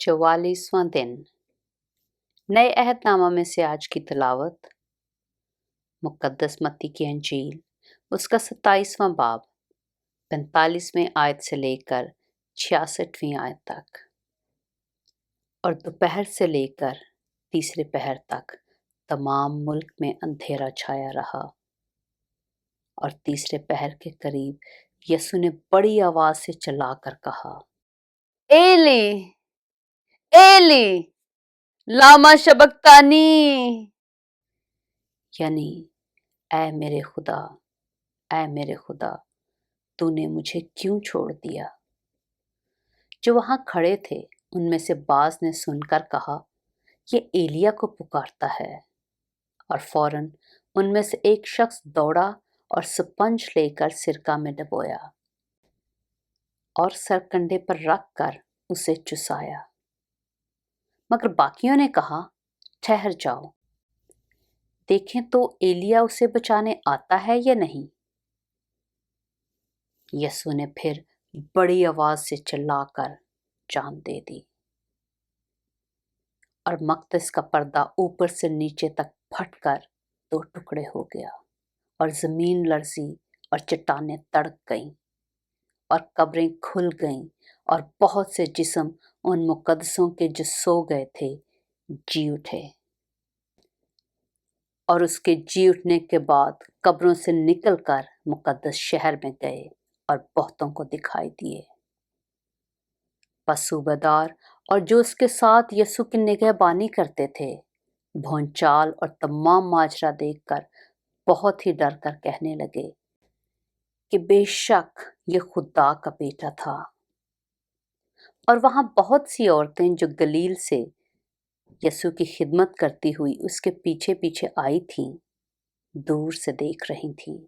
44वां दिन। नए अहदनामा में से आज की तिलावत मुक़द्दस मत्ती की अंजील उसका 27वां बाब 45वें आयत से लेकर 66वीं आयत तक। और दोपहर से लेकर तीसरे पहर तक तमाम मुल्क में अंधेरा छाया रहा। और तीसरे पहर के करीब यसु ने बड़ी आवाज से चिल्लाकर कहा, एली एली लामा शबक्तानी, यानी ऐ मेरे खुदा तूने मुझे क्यों छोड़ दिया। जो वहां खड़े थे उनमें से बाज ने सुनकर कहा, ये एलिया को पुकारता है। और फौरन उनमें से एक शख्स दौड़ा और स्पंज लेकर सिरका में डुबोया और सरकंडे पर रख कर उसे चुसाया। मगर बाकियों ने कहा, ठहर जाओ, देखें तो एलिया उसे बचाने आता है या नहीं। यसु ने फिर बड़ी आवाज से चिल्लाकर जान दे दी और मक़दस का पर्दा ऊपर से नीचे तक फटकर 2 टुकड़े हो गया और जमीन लरजी और चट्टानें तड़क गईं और कब्रें खुल गईं और बहुत से जिस्म उन मुक़द्दसों के जो सो गए थे जी उठे। और उसके जी उठने के बाद कब्रों से निकलकर मुक़द्दस शहर में गए और बहुतों को दिखाई दिए। बस सूबेदार और जो उसके साथ यसु की निगहबानी करते थे भौंचाल और तमाम माजरा देखकर बहुत ही डर कर कहने लगे कि बेशक ये खुदा का बेटा था। और वहां बहुत सी औरतें जो गलील से यसु की खिदमत करती हुई उसके पीछे पीछे आई थीं, दूर से देख रही थीं।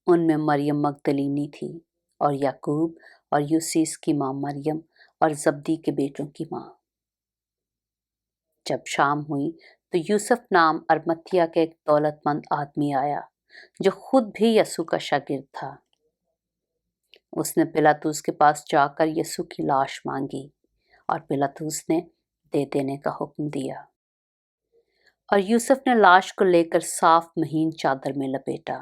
उनमें मरियम मगदलीनी थी और याकूब और यूसीस की मां मरियम और जब्दी के बेटों की मां। जब शाम हुई तो यूसुफ नाम अरमतिया के एक दौलतमंद आदमी आया जो खुद भी यसु का शागिर्द था। उसने पिलातूस के पास जाकर यसु की लाश मांगी और पिलातूस ने दे देने का हुक्म दिया। और यूसुफ ने लाश को लेकर साफ महीन चादर में लपेटा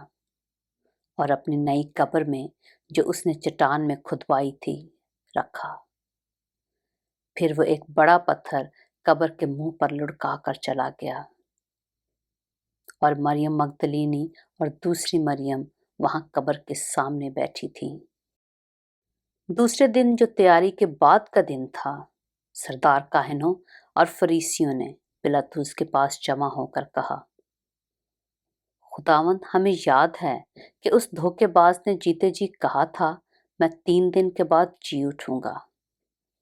और अपनी नई कब्र में जो उसने चट्टान में खुदवाई थी रखा। फिर वो एक बड़ा पत्थर कब्र के मुंह पर लुढ़का कर चला गया। और मरियम मगदलीनी और दूसरी मरियम वहां कब्र के सामने बैठी थी। दूसरे दिन जो तैयारी के बाद का दिन था, सरदार काहनों और फरीसियों ने पिलातूस के पास जमा होकर कहा, खुदावंद, हमें याद है कि उस धोखेबाज ने जीते जी कहा था, मैं 3 दिन के बाद जी उठूंगा।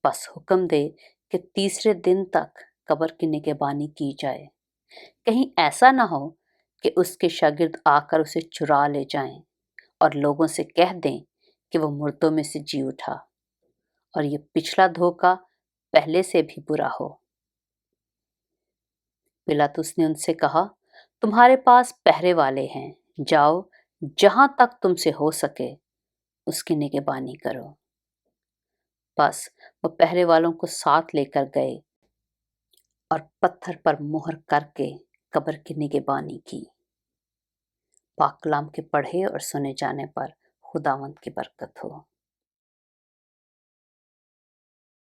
बस हुक्म दे कि तीसरे दिन तक कब्र की निगहबानी की जाए। कहीं ऐसा ना हो कि उसके शागिर्द आकर उसे चुरा ले जाएं और लोगों से कह दें कि वो मुर्दों में से जी उठा और ये पिछला धोखा पहले से भी बुरा हो। पिलातुस ने उनसे कहा, तुम्हारे पास पहरे वाले हैं, जाओ जहां तक तुमसे हो सके उसकी निगहबानी करो। बस वो पहरे वालों को साथ लेकर गए और पत्थर पर मुहर करके कब्र की निगहबानी की। पाक कलाम के पढ़े और सुने जाने पर खुदावंद की बरकत हो।